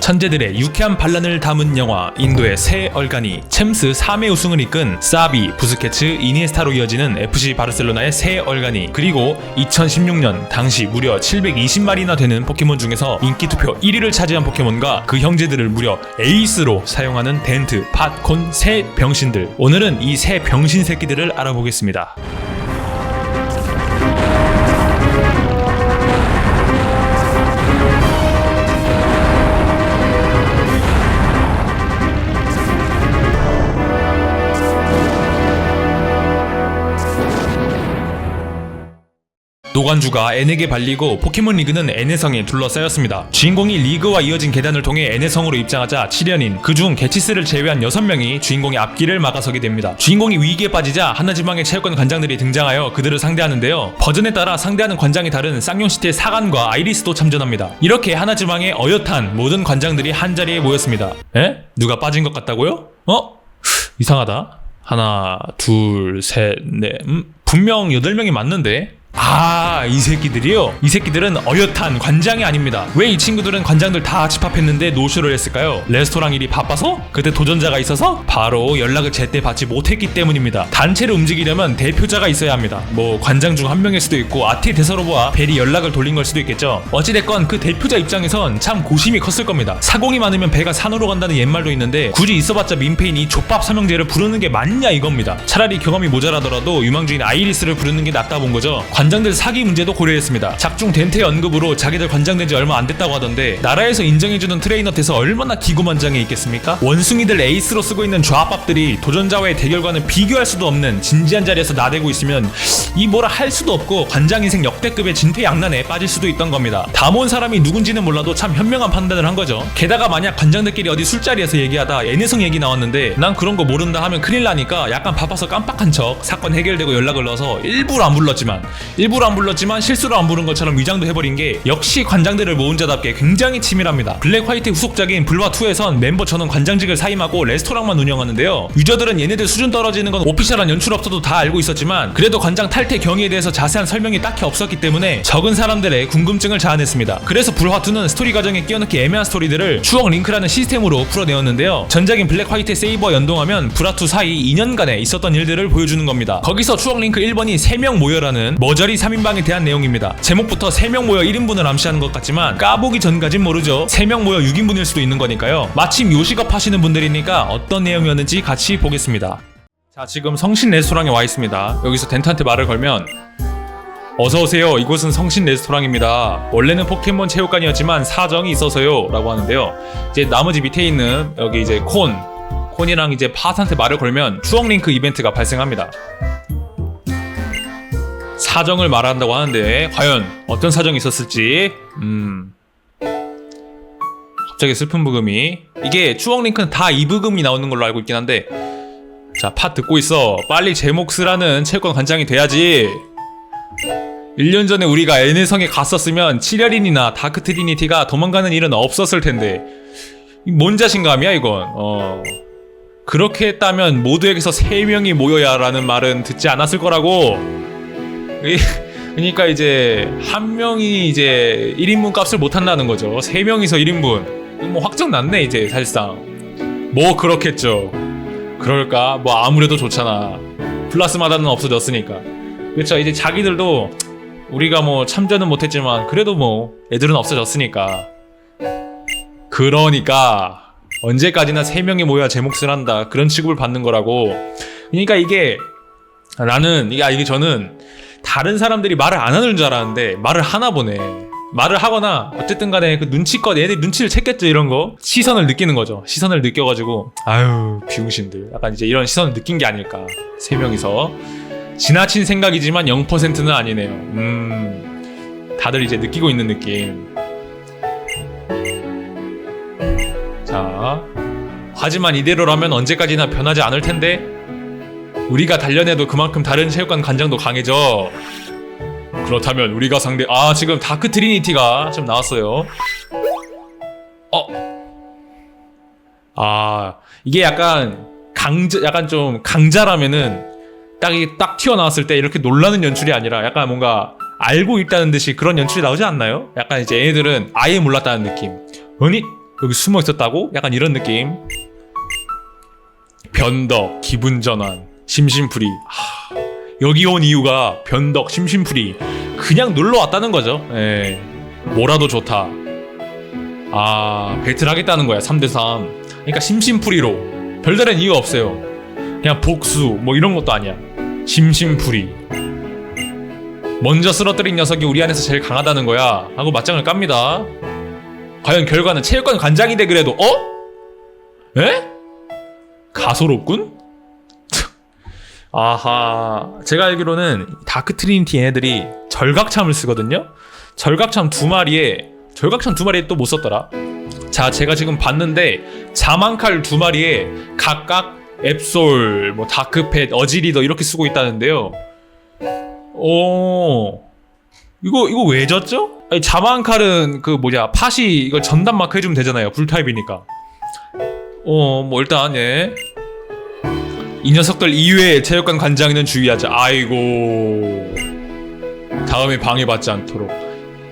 천재들의 유쾌한 반란을 담은 영화 인도의 새 얼간이 챔스 3회 우승을 이끈 사비, 부스케츠, 이니에스타로 이어지는 FC 바르셀로나의 새 얼간이, 그리고 2016년 당시 무려 720마리나 되는 포켓몬 중에서 인기투표 1위를 차지한 포켓몬과 그 형제들을 무려 에이스로 사용하는 덴트, 팟, 콘, 새 병신들. 오늘은 이 새 병신 새끼들을 알아보겠습니다. 노관주가 N에게 발리고 포켓몬 리그는 N의 성에 둘러싸였습니다. 주인공이 리그와 이어진 계단을 통해 N의 성으로 입장하자 7연인, 그중 게치스를 제외한 6명이 주인공의 앞길을 막아서게 됩니다. 주인공이 위기에 빠지자 하나지방의 체육관 관장들이 등장하여 그들을 상대하는데요. 버전에 따라 상대하는 관장이 다른 쌍용시티의 사간과 아이리스도 참전합니다. 이렇게 하나지방의 어엿한 모든 관장들이 한자리에 모였습니다. 에? 누가 빠진 것 같다고요? 이상하다. 하나, 둘, 셋, 넷. 분명 8명이 맞는데? 이 새끼들이요? 이 새끼들은 어엿한 관장이 아닙니다. 왜 이 친구들은 관장들 다 집합했는데 노쇼를 했을까요? 레스토랑 일이 바빠서? 그때 도전자가 있어서? 바로 연락을 제때 받지 못했기 때문입니다. 단체를 움직이려면 대표자가 있어야 합니다. 뭐 관장 중 한 명일 수도 있고 아티 대서로보아 벨이 연락을 돌린 걸 수도 있겠죠. 어찌됐건 그 대표자 입장에선 참 고심이 컸을 겁니다. 사공이 많으면 배가 산으로 간다는 옛말도 있는데 굳이 있어봤자 민폐인이 족밥 삼형제를 부르는 게 맞냐 이겁니다. 차라리 경험이 모자라더라도 유망주인 아이리스를 부르는 게 낫다 본 거죠. 관장들 사기 문제도 고려했습니다. 작중 덴트의 언급으로 자기들 관장된 지 얼마 안 됐다고 하던데 나라에서 인정해주는 트레이너 돼서 얼마나 기고만장해 있겠습니까? 원숭이들 에이스로 쓰고 있는 좌밥들이 도전자와의 대결과는 비교할 수도 없는 진지한 자리에서 나대고 있으면 이 뭐라 할 수도 없고 관장 인생 역대급의 진퇴양난에 빠질 수도 있던 겁니다. 다 모은 사람이 누군지는 몰라도 참 현명한 판단을 한 거죠. 게다가 만약 관장들끼리 어디 술자리에서 얘기하다 N혜성 얘기 나왔는데 난 그런 거 모른다 하면 큰일 나니까 약간 바빠서 깜빡한 척 사건 해결되고 연락을 넣어서 일부러 안 불렀지만 실수로 안 부른 것처럼 위장도 해버린 게 역시 관장들을 모은 자답게 굉장히 치밀합니다. 블랙 화이트 후속작인 불화2에선 멤버 전원 관장직을 사임하고 레스토랑만 운영하는데요. 유저들은 얘네들 수준 떨어지는 건 오피셜한 연출 없어도 다 알고 있었지만 그래도 관장 탈퇴 경위에 대해서 자세한 설명이 딱히 없었기 때문에 적은 사람들의 궁금증을 자아냈습니다. 그래서 불화2는 스토리 과정에 끼워넣기 애매한 스토리들을 추억 링크라는 시스템으로 풀어내었는데요. 전작인 블랙 화이트 세이버와 연동하면 불화2 사이 2년간에 있었던 일들을 보여주는 겁니다. 거기서 추억 링크 1번이 3명 모여라는 머저리 3인방에 대한 내용입니다. 제목부터 3명 모여 1인분을 암시하는 것 같지만 까보기 전까진 모르죠. 3명 모여 6인분일 수도 있는 거니까요. 마침 요식업 하시는 분들이니까 어떤 내용이었는지 같이 보겠습니다. 자, 지금 성신 레스토랑에 와 있습니다. 여기서 덴트한테 말을 걸면 어서오세요. 이곳은 성신 레스토랑입니다. 원래는 포켓몬 체육관이었지만 사정이 있어서요 라고 하는데요. 이제 나머지 밑에 있는 여기 이제 콘이랑 이제 팟한테 말을 걸면 추억링크 이벤트가 발생합니다. 사정을 말한다고 하는데 과연 어떤 사정이 있었을지. 갑자기 슬픈 부금이. 이게 추억링크는 다 이 부금이 나오는 걸로 알고 있긴 한데, 자, 팟 듣고 있어. 빨리 제 몫을 체육관 관장이 돼야지. 1년 전에 우리가 N의 성에 갔었으면 7열인이나 다크 트리니티가 도망가는 일은 없었을 텐데 뭔 자신감이야 이건. 그렇게 했다면 모두에게서 3명이 모여야 라는 말은 듣지 않았을 거라고. 그러니까 이제 한 명이 이제 1인분 값을 못 한다는 거죠. 3명이서 1인분. 뭐 확정 났네 이제 사실상. 뭐 그렇겠죠. 그럴까? 뭐 아무래도 좋잖아. 플라스마다는 없어졌으니까. 그렇죠. 이제 자기들도 우리가 뭐 참전은 못했지만 그래도 뭐 애들은 없어졌으니까. 그러니까 언제까지나 3명이 모여야 제 몫을 한다. 그런 취급을 받는 거라고. 그러니까 이게 저는 다른 사람들이 말을 안 하는 줄 알았는데 말을 하나 보네. 말을 하거나 어쨌든 간에 그 눈치껏 얘네들 눈치를 챘겠죠. 이런 거 시선을 느끼는 거죠. 시선을 느껴가지고 아유 비용신들 약간 이제 이런 시선을 느낀 게 아닐까. 3명이서 지나친 생각이지만 0%는 아니네요. 다들 이제 느끼고 있는 느낌. 자, 하지만 이대로라면 언제까지나 변하지 않을 텐데 우리가 단련해도 그만큼 다른 체육관 관장도 강해져. 그렇다면 우리가 지금 다크 트리니티가 지금 나왔어요. 이게 약간 좀 강자라면은 딱 튀어나왔을 때 이렇게 놀라는 연출이 아니라 약간 뭔가 알고 있다는 듯이 그런 연출이 나오지 않나요? 약간 이제 얘네들은 아예 몰랐다는 느낌. 아니 여기 숨어 있었다고? 약간 이런 느낌. 변덕, 기분전환, 심심풀이. 여기 온 이유가 변덕, 심심풀이. 그냥 놀러 왔다는 거죠. 예. 뭐라도 좋다. 배틀 하겠다는 거야. 3대3. 그러니까 심심풀이로. 별다른 이유 없어요. 그냥 복수 뭐 이런 것도 아니야. 심심풀이. 먼저 쓰러뜨린 녀석이 우리 안에서 제일 강하다는 거야 하고 맞짱을 깝니다. 과연 결과는 체육관 관장인데 그래도 에? 가소롭군? 아하. 제가 알기로는 다크 트리니티 얘네들이 절각참을 쓰거든요. 절각참 두 마리에 또 못 썼더라. 자, 제가 지금 봤는데 자만칼 두 마리에 각각 앱솔, 뭐 다크팻, 어지리더 이렇게 쓰고 있다는데요. 이거 왜 졌죠? 아니, 자만칼은 그 팟이 이걸 전담 마크 해주면 되잖아요. 불타입이니까. 뭐 일단 예. 이 녀석들 이외에 체육관 관장에는 주의하자. 아이고. 다음에 방해받지 않도록.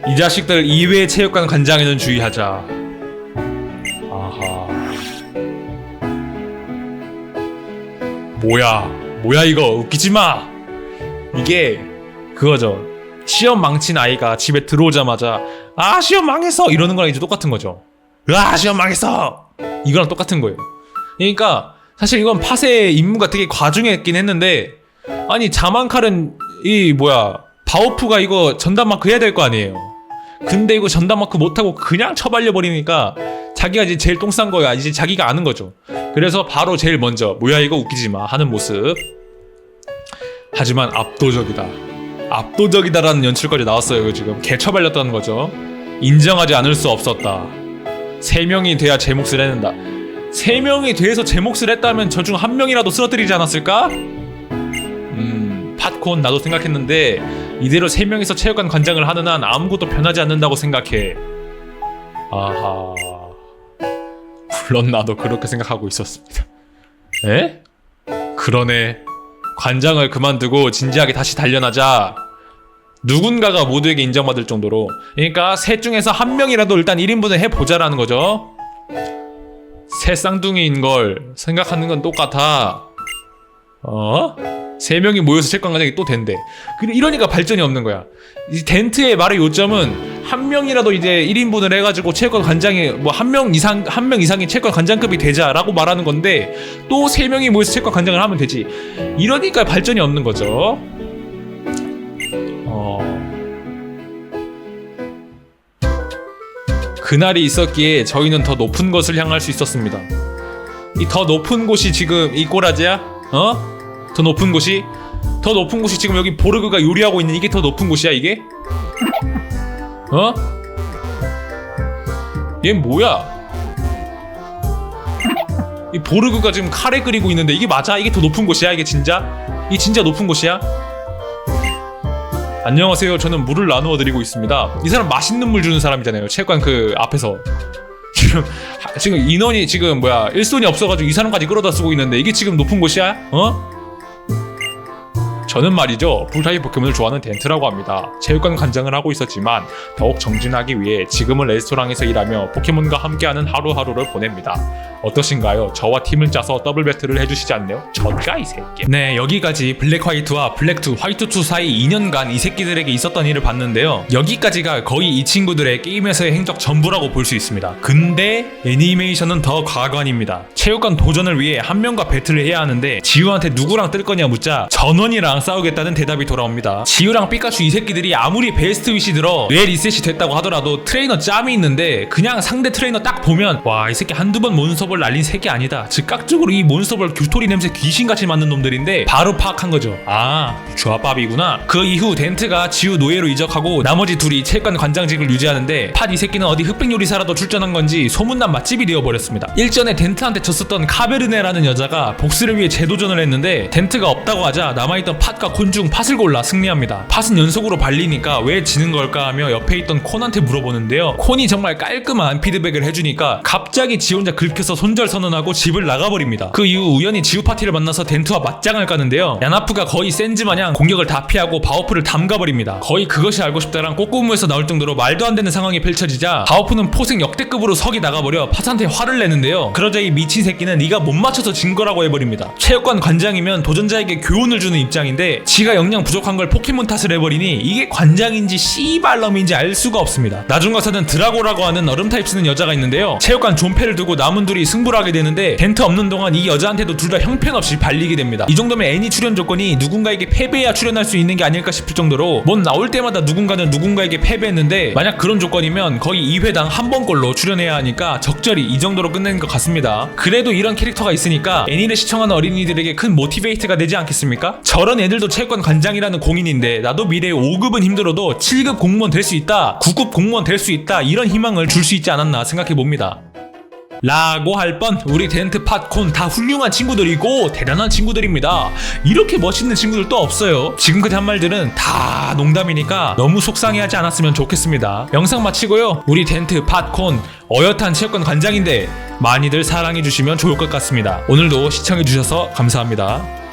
이 자식들 이외의 체육관 관장에는 주의하자. 아하. 뭐야 이거 웃기지마. 이게 그거죠. 시험 망친 아이가 집에 들어오자마자 시험 망했어 이러는 거랑 이제 똑같은 거죠. 시험 망했어 이거랑 똑같은 거예요. 그러니까 사실 이건 팟의 임무가 되게 과중했긴 했는데, 아니 자만칼은 바오프가 이거 전담 마크 해야 될 거 아니에요. 근데 이거 전담 마크 못하고 그냥 처발려 버리니까 자기가 이제 제일 똥 싼 거야. 이제 자기가 아는 거죠. 그래서 바로 제일 먼저 뭐야 이거 웃기지 마 하는 모습. 하지만 압도적이다라는 연출까지 나왔어요. 이거 지금 개 처발렸다는 거죠. 인정하지 않을 수 없었다. 3명이 돼야 제 몫을 해낸다. 3명이 돼서 제 몫을 했다면 저 중 1명이라도 쓰러뜨리지 않았을까? 팟콘 나도 생각했는데 이대로 3명이서 체육관 관장을 하는 한 아무것도 변하지 않는다고 생각해. 아하. 물론 나도 그렇게 생각하고 있었습니다. 에? 그러네. 관장을 그만두고 진지하게 다시 단련하자. 누군가가 모두에게 인정받을 정도로. 그러니까 셋 중에서 1명이라도 일단 1인분을 해보자라는 거죠. 새 쌍둥이인 걸 생각하는 건 똑같아. 3명이 모여서 체육관 관장이 또 된대. 이러니까 발전이 없는 거야. 이 덴트의 말의 요점은 1명이라도 이제 1인분을 해가지고 체육관 관장이 뭐 1명 이상이 체육관 관장급이 되자라고 말하는 건데, 또 3명이 모여서 체육관 관장을 하면 되지. 이러니까 발전이 없는 거죠. 그날이 있었기에 저희는 더 높은 것을 향할 수 있었습니다. 이 더 높은 곳이 지금 이 꼬라지야? 더 높은 곳이 지금 여기 보르그가 요리하고 있는 이게 더 높은 곳이야 이게? 얘 뭐야? 이 보르그가 지금 카레 끓이고 있는데 이게 맞아? 이게 더 높은 곳이야 이게 진짜? 이게 진짜 높은 곳이야? 안녕하세요. 저는 물을 나누어 드리고 있습니다. 이 사람 맛있는 물 주는 사람이잖아요. 체육관 그 앞에서. 지금 인원이 지금 일손이 없어가지고 이 사람까지 끌어다 쓰고 있는데 이게 지금 높은 곳이야? 저는 말이죠, 불타입 포켓몬을 좋아하는 덴트라고 합니다. 체육관 관장을 하고 있었지만 더욱 정진하기 위해 지금은 레스토랑에서 일하며 포켓몬과 함께하는 하루하루를 보냅니다. 어떠신가요? 저와 팀을 짜서 더블 배틀을 해주시지 않네요? 젖가 이 새끼. 네, 여기까지 블랙 화이트와 블랙 2, 화이트 2 사이 2년간 이 새끼들에게 있었던 일을 봤는데요. 여기까지가 거의 이 친구들의 게임에서의 행적 전부라고 볼 수 있습니다. 근데 애니메이션은 더 과관입니다. 체육관 도전을 위해 한 명과 배틀을 해야 하는데 지우한테 누구랑 뜰 거냐 묻자 전원이랑 싸우겠다는 대답이 돌아옵니다. 지우랑 피카츄 이 새끼들이 아무리 베스트 위시 들어 뇌 리셋이 됐다고 하더라도 트레이너 짬이 있는데 그냥 상대 트레이너 딱 보면 와, 이 새끼 한두 번 몬스터볼 날린 새끼 아니다. 즉각적으로 이 몬스터볼 규토리 냄새 귀신같이 맡는 놈들인데 바로 파악한 거죠. 조합밥이구나. 그 이후 덴트가 지우 노예로 이적하고 나머지 둘이 체육관 관장직을 유지하는데 팟 이 새끼는 어디 흑백 요리사라도 출전한 건지 소문난 맛집이 되어버렸습니다. 일전에 덴트한테 졌었던 카베르네라는 여자가 복수를 위해 재도전을 했는데 덴트가 없다고 하자 남아있던 팟과 콘 중 팟을 골라 승리합니다. 팟은 연속으로 발리니까 왜 지는 걸까 하며 옆에 있던 콘한테 물어보는데요. 콘이 정말 깔끔한 피드백을 해주니까 갑자기 지 혼자 긁혀서 손절 선언하고 집을 나가버립니다. 그 이후 우연히 지우 파티를 만나서 덴트와 맞짱을 까는데요. 야나프가 거의 센즈 마냥 공격을 다 피하고 바오프를 담가버립니다. 거의 그것이 알고 싶다랑 꼬꼬무에서 나올 정도로 말도 안 되는 상황이 펼쳐지자 바오프는 포생 역대급으로 석이 나가버려 팟한테 화를 내는데요. 그러자 이 미친 새끼는 네가 못 맞춰서 진 거라고 해버립니다. 체육관 관장이면 도전자에게 교훈을 주는 입장인데 지가 역량 부족한 걸 포켓몬 탓을 해버리니 이게 관장인지 씨발놈인지 알 수가 없습니다. 나중 가서는 드라고라고 하는 얼음 타입 쓰는 여자가 있는데요. 체육관 존패를 두고 남은 둘이 승부를 하게 되는데 덴트 없는 동안 이 여자한테도 둘 다 형편없이 발리게 됩니다. 이 정도면 애니 출연 조건이 누군가에게 패배해야 출연할 수 있는 게 아닐까 싶을 정도로 뭔 나올 때마다 누군가는 누군가에게 패배했는데 만약 그런 조건이면 거의 2회당 한 번꼴로 출연해야 하니까 적절히 이 정도로 끝내는 것 같습니다. 그래도 이런 캐릭터가 있으니까 애니를 시청하는 어린이들에게 큰 모티베이트가 되지 않겠습니까? 저런 애들도 체육관 관장이라는 공인인데 나도 미래에 5급은 힘들어도 7급 공무원 될 수 있다, 9급 공무원 될 수 있다, 이런 희망을 줄 수 있지 않았나 생각해봅니다. 라고 할 뻔 우리 덴트 팟콘 다 훌륭한 친구들이고 대단한 친구들입니다. 이렇게 멋있는 친구들 또 없어요. 지금까지 한 말들은 다 농담이니까 너무 속상해하지 않았으면 좋겠습니다. 영상 마치고요. 우리 덴트 팟콘 어엿한 체육관 관장인데 많이들 사랑해주시면 좋을 것 같습니다. 오늘도 시청해주셔서 감사합니다.